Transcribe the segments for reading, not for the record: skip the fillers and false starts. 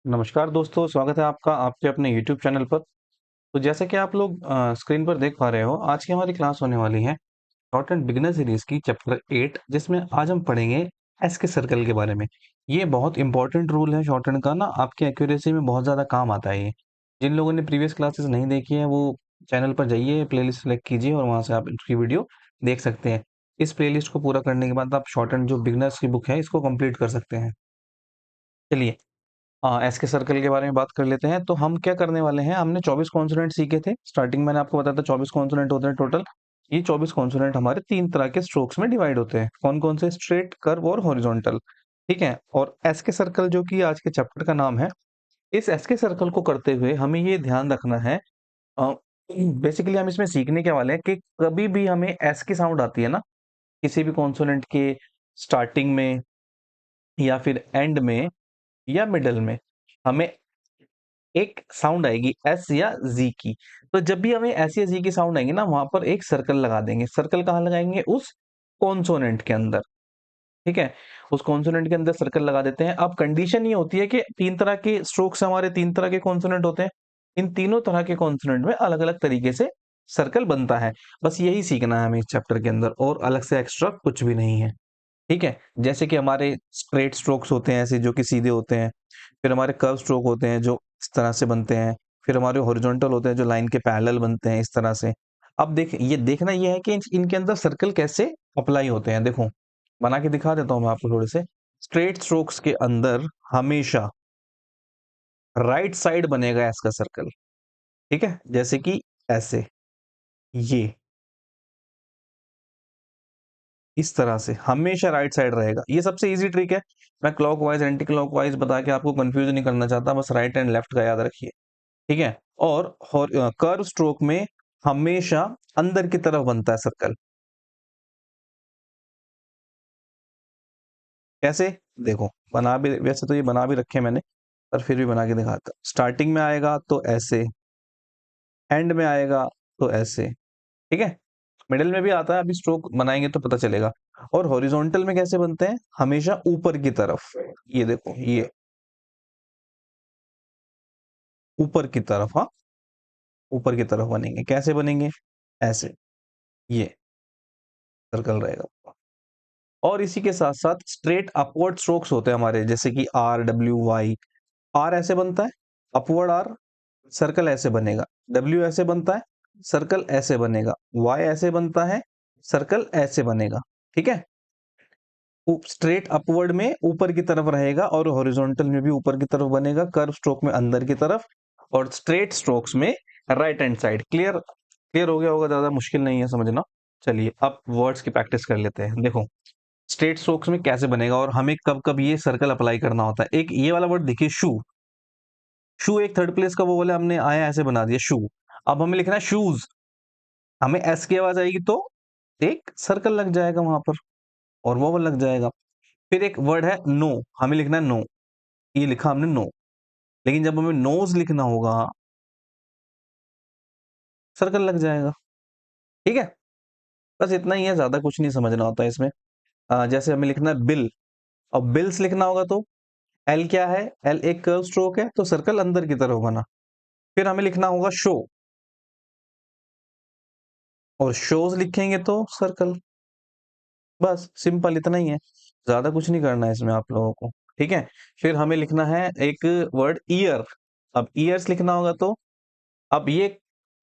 नमस्कार दोस्तों, स्वागत है आपका आपके अपने YouTube चैनल पर। तो जैसे कि आप लोग स्क्रीन पर देख पा रहे हो, आज की हमारी क्लास होने वाली है शॉर्ट एंड बिगिनर सीरीज की चैप्टर 8, जिसमें आज हम पढ़ेंगे एस के सर्कल के बारे में। ये बहुत इंपॉर्टेंट रूल है शॉर्ट एंड का ना, आपके एक्यूरेसी में बहुत ज़्यादा काम आता है ये। जिन लोगों ने प्रीवियस क्लासेस नहीं देखी है, वो चैनल पर जाइए, प्लेलिस्ट सेलेक्ट कीजिए और वहाँ से आप इसकी वीडियो देख सकते हैं। इस प्लेलिस्ट को पूरा करने के बाद आप शॉर्ट एंड जो बिगिनर्स की बुक है, इसको कंप्लीट कर सकते हैं। चलिए, एस के सर्कल के बारे में बात कर लेते हैं। तो हम क्या करने वाले हैं, हमने 24 कॉन्सोनेंट सीखे थे। स्टार्टिंग मैंने आपको बताया था 24 कॉन्सोनेंट होते हैं टोटल। ये 24 कॉन्सोनेंट हमारे 3 तरह के स्ट्रोक्स में डिवाइड होते हैं। कौन कौन से? स्ट्रेट, कर्व और हॉरिजॉन्टल। ठीक है। और एस के सर्कल जो कि आज के चैप्टर का नाम है, इस एस के सर्कल को करते हुए हमें ये ध्यान रखना है, बेसिकली हम इसमें सीखने के वाले हैं कि कभी भी हमें एस की साउंड आती है ना, किसी भी कॉन्सोनेंट के स्टार्टिंग में या फिर एंड में या मिडल में, हमें एक साउंड आएगी एस या जी की। तो जब भी हमें एस या जी की साउंड आएगी ना, वहां पर एक सर्कल लगा देंगे। सर्कल कहाँ लगाएंगे? उस कॉन्सोनेंट के अंदर। ठीक है। उस कॉन्सोनेंट के अंदर सर्कल लगा देते हैं। अब कंडीशन ये होती है कि 3 तरह के स्ट्रोक्स, हमारे 3 तरह के कॉन्सोनेंट होते हैं। इन तीनों तरह के कॉन्सोनेंट में अलग अलग तरीके से सर्कल बनता है। बस यही सीखना है हमें इस चैप्टर के अंदर, और अलग से एक्स्ट्रा कुछ भी नहीं है। ठीक है। जैसे कि हमारे स्ट्रेट स्ट्रोक्स होते हैं ऐसे, जो कि सीधे होते हैं। फिर हमारे कर्व स्ट्रोक होते हैं जो इस तरह से बनते हैं। फिर हमारे हॉरिजॉन्टल होते हैं जो लाइन के पैरेलल बनते हैं इस तरह से। अब ये देखना ये है कि इनके अंदर सर्कल कैसे अप्लाई होते हैं। देखो, बना के दिखा देता हूं मैं आपको थोड़े से। स्ट्रेट स्ट्रोक्स के अंदर हमेशा राइट साइड बनेगा इसका सर्कल। ठीक है। जैसे कि ऐसे, ये इस तरह से हमेशा राइट साइड रहेगा। ये सबसे इजी ट्रिक है। मैं क्लॉकवाइज एंटी क्लॉकवाइज बता के आपको कंफ्यूज नहीं करना चाहता, बस राइट एंड लेफ्ट का याद रखिए। ठीक है। और कर्व स्ट्रोक में हमेशा अंदर की तरफ बनता है सर्कल। कैसे? देखो, बना भी, वैसे तो ये बना भी रखे मैंने, पर फिर भी बना के दिखाता। स्टार्टिंग में आएगा तो ऐसे, एंड में आएगा तो ऐसे। ठीक है। मिडिल में भी आता है, अभी स्ट्रोक बनाएंगे तो पता चलेगा। और हॉरिजॉन्टल में कैसे बनते हैं? हमेशा ऊपर की तरफ। ये देखो, ये ऊपर की तरफ। हाँ, ऊपर की तरफ बनेंगे। कैसे बनेंगे? ऐसे, ये सर्कल रहेगा। और इसी के साथ साथ स्ट्रेट अपवर्ड स्ट्रोक्स होते हैं हमारे, जैसे कि आर डब्ल्यू वाई। आर ऐसे बनता है, अपवर्ड आर, सर्कल ऐसे बनेगा। डब्ल्यू ऐसे बनता है, सर्कल ऐसे बनेगा। वाई ऐसे बनता है, सर्कल ऐसे बनेगा। ठीक है। स्ट्रेट अपवर्ड में ऊपर की तरफ रहेगा, और हॉरिजॉन्टल में भी ऊपर की तरफ बनेगा। कर्व स्ट्रोक में अंदर की तरफ, और स्ट्रेट स्ट्रोक्स में right hand side. Clear? Clear हो गया होगा, ज्यादा मुश्किल नहीं है समझना। चलिए, अब वर्ड्स की प्रैक्टिस कर लेते हैं। देखो, स्ट्रेट स्ट्रोक्स में कैसे बनेगा और हमें कब कब ये सर्कल अप्लाई करना होता है। एक ये वाला वर्ड देखिए, शू। शू एक थर्ड प्लेस का वो वाला हमने आया ऐसे बना दिया, शू। अब हमें लिखना है शूज। हमें एस की आवाज आएगी तो एक सर्कल लग जाएगा वहां पर, और वो लग जाएगा। फिर एक वर्ड है नो, हमें लिखना है नो। ये लिखा हमने नो, लेकिन जब हमें नोज लिखना होगा, सर्कल लग जाएगा। ठीक है। बस इतना ही है, ज्यादा कुछ नहीं समझना होता है इसमें। जैसे हमें लिखना है बिल। अब बिल्स लिखना होगा तो एल क्या है? एल एक कर्व स्ट्रोक है, तो सर्कल अंदर की तरफ बना। फिर हमें लिखना होगा शो, और शोज लिखेंगे तो सर्कल। बस सिंपल इतना ही है, ज्यादा कुछ नहीं करना है इसमें आप लोगों को। ठीक है। फिर हमें लिखना है एक वर्ड ईयर। अब ईयर्स लिखना होगा तो, अब ये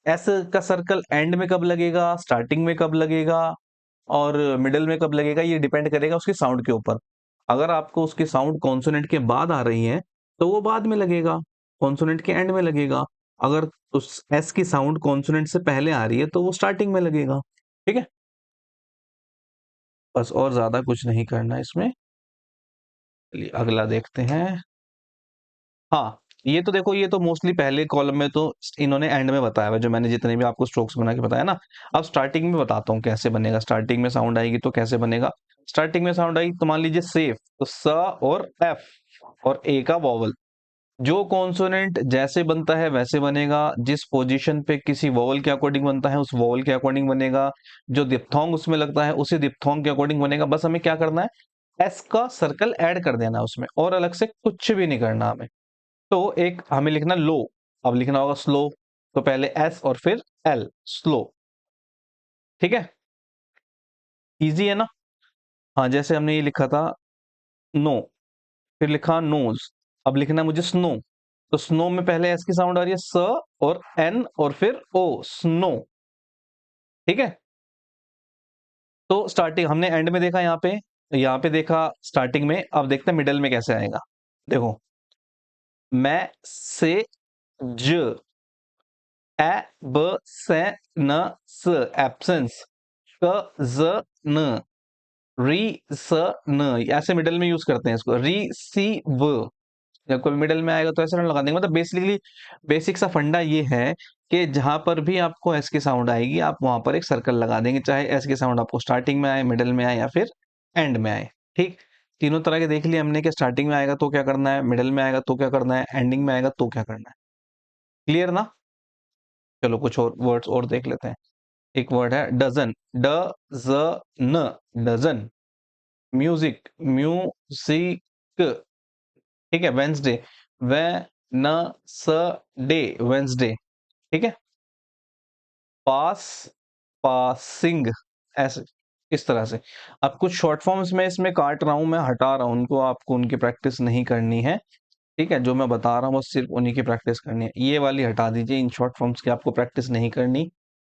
एस का सर्कल एंड में कब लगेगा, स्टार्टिंग में कब लगेगा, और मिडिल में कब लगेगा, ये डिपेंड करेगा उसकी साउंड के ऊपर। अगर आपको उसकी साउंड कॉन्सोनेंट के बाद आ रही है, तो वो बाद में लगेगा, कॉन्सोनेंट के एंड में लगेगा। अगर उस एस की साउंड कॉन्सोनेंट से पहले आ रही है, तो वो स्टार्टिंग में लगेगा। ठीक है। बस, और ज्यादा कुछ नहीं करना है इसमें। चलिए अगला देखते हैं। हाँ, ये तो देखो, ये तो मोस्टली पहले कॉलम में तो इन्होंने एंड में बताया हुआ है, जो मैंने जितने भी आपको स्ट्रोक्स बना के बताया ना। अब स्टार्टिंग में बताता हूँ कैसे बनेगा। स्टार्टिंग में साउंड आएगी तो कैसे बनेगा? स्टार्टिंग में साउंड आएगी तो मान लीजिए सेफ, तो स और एफ और ए का वॉवल। जो कॉन्सोनेंट जैसे बनता है वैसे बनेगा, जिस पोजीशन पे किसी वॉवल के अकॉर्डिंग बनता है उस वॉवल के अकॉर्डिंग बनेगा। जो दिप्थोंग उसमें लगता है उसी दिप्थोंग के अकॉर्डिंग बनेगा। बस हमें क्या करना है? एस का सर्कल ऐड कर देना है उसमें, और अलग से कुछ भी नहीं करना हमें। तो एक हमें लिखना लो, अब लिखना होगा स्लो, तो पहले एस और फिर एल, स्लो। ठीक है, इजी है ना। हाँ, जैसे हमने ये लिखा था नो, फिर लिखा नोज, अब लिखना है मुझे स्नो, तो स्नो में पहले एस की साउंड आ रही है स, और एन और फिर ओ, स्नो। ठीक है, तो स्टार्टिंग हमने एंड में देखा, यहाँ पे देखा स्टार्टिंग में, अब देखते हैं मिडल में कैसे आएगा। देखो, मैं से ज, ए ब से न स, एब्सेंस, क ज न, री स न, ऐसे मिडल में यूज करते हैं इसको, री सी व। जब कोई मिडल में आएगा तो ऐसे लगा देंगे, मतलब बेसिकली बेसिक सा फंडा ये है कि जहां पर भी आपको एस की साउंड आएगी आप वहां पर एक सर्कल लगा देंगे, चाहे एस की साउंड आपको स्टार्टिंग में आए, मिडल में आए या फिर एंड में आए। ठीक, तीनों तरह के देख लिए हमने कि स्टार्टिंग में आएगा तो क्या करना है, मिडल में आएगा तो क्या करना है, एंडिंग में आएगा तो क्या करना है। क्लियर ना। चलो कुछ और वर्ड्स और देख लेते हैं। एक वर्ड है डजन, ड ज न, डजन। Music, music. ठीक है, वेंसडे, वे न स डे, वेंसडे। ठीक है, पास, पासिंग, ऐसे, इस तरह से। अब कुछ शॉर्ट फॉर्म्स में इसमें काट रहा हूं, मैं हटा रहा हूं उनको, आपको उनकी प्रैक्टिस नहीं करनी है। ठीक है, जो मैं बता रहा हूँ बस सिर्फ उन्हीं की प्रैक्टिस करनी है, ये वाली हटा दीजिए, इन शॉर्ट फॉर्म्स की आपको प्रैक्टिस नहीं करनी,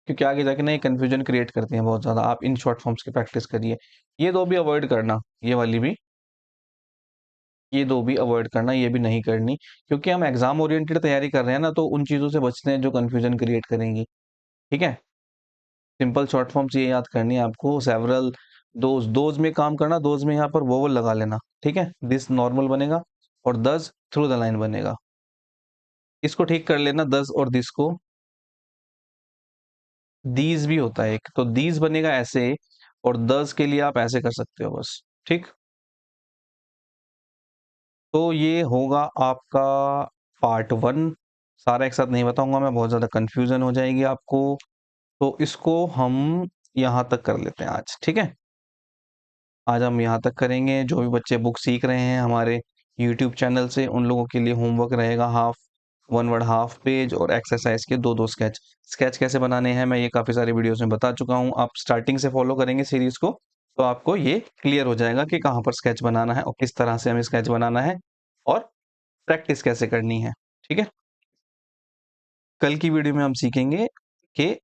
क्योंकि आगे जाके ना ये कंफ्यूजन क्रिएट करती हैं बहुत ज्यादा। आप इन शॉर्ट फॉर्म्स की प्रैक्टिस करिए, ये दो भी अवॉइड करना, ये वाली भी, ये दो भी अवॉइड करना, ये भी नहीं करनी, क्योंकि हम एग्जाम ओरिएंटेड तैयारी कर रहे हैं ना, तो उन चीजों से बचते हैं जो कंफ्यूजन क्रिएट करेंगी। ठीक है, सिंपल शॉर्ट फॉर्म्स ये याद करनी है आपको, सेवरल, दोज में काम करना, दोज में यहाँ पर वोवल लगा लेना। ठीक है, दिस नॉर्मल बनेगा और दस थ्रू द लाइन बनेगा। इसको ठीक कर लेना, दस और दिस को। दीज भी होता है एक, तो दीज बनेगा ऐसे, और दस के लिए आप ऐसे कर सकते हो बस। ठीक, तो ये होगा आपका पार्ट वन। सारा एक साथ नहीं बताऊंगा मैं, बहुत ज्यादा कंफ्यूजन हो जाएगी आपको, तो इसको हम यहाँ तक कर लेते हैं आज। ठीक है, आज हम यहाँ तक करेंगे। जो भी बच्चे बुक सीख रहे हैं हमारे यूट्यूब चैनल से, उन लोगों के लिए होमवर्क रहेगा half, one word half page, और एक्सरसाइज के दो दो स्केच। स्केच कैसे बनाने हैं मैं ये काफ़ी सारी वीडियोस में बता चुका हूँ, आप स्टार्टिंग से फॉलो करेंगे सीरीज को तो आपको ये क्लियर हो जाएगा कि कहाँ पर स्केच बनाना है और किस तरह से हमें स्केच बनाना है, और प्रैक्टिस कैसे करनी है। ठीक है, कल की वीडियो में हम सीखेंगे कि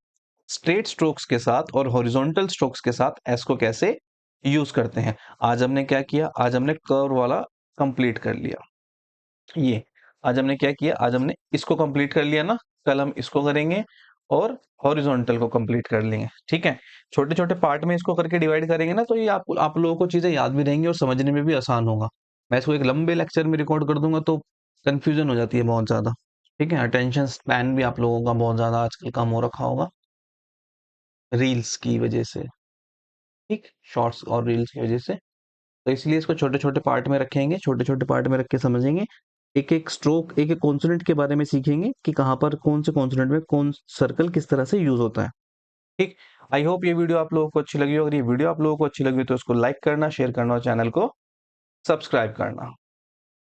स्ट्रेट स्ट्रोक्स के साथ और हॉरिजॉन्टल स्ट्रोक्स के साथ एस को कैसे यूज करते हैं। आज हमने क्या किया, आज हमने कर्व वाला कंप्लीट कर लिया। ये आज हमने क्या किया, आज हमने इसको कंप्लीट कर लिया ना, कल हम इसको करेंगे और हॉरिजॉन्टल को कंप्लीट कर लेंगे। ठीक है, छोटे छोटे पार्ट में इसको करके डिवाइड करेंगे ना, तो ये आप लोगों को चीजें याद भी रहेंगी और समझने में भी आसान होगा। मैं इसको एक लंबे लेक्चर में रिकॉर्ड कर दूंगा तो कंफ्यूजन हो जाती है बहुत ज्यादा। ठीक है, अटेंशन स्पैन भी आप लोगों का बहुत ज्यादा आजकल कम हो रखा होगा रील्स की वजह से। ठीक, शॉर्ट्स और रील्स की वजह से, तो इसलिए इसको छोटे छोटे पार्ट में रखेंगे, छोटे छोटे पार्ट में रख के समझेंगे, एक एक स्ट्रोक, एक एक कॉन्सोनेंट के बारे में सीखेंगे कि कहाँ पर कौन से कॉन्सोनेंट में कौन सर्कल किस तरह से यूज होता है। ठीक, आई होप ये वीडियो आप लोगों को अच्छी लगी हो। अगर ये वीडियो आप लोगों को अच्छी लगी हो तो इसको लाइक करना, शेयर करना और चैनल को सब्सक्राइब करना।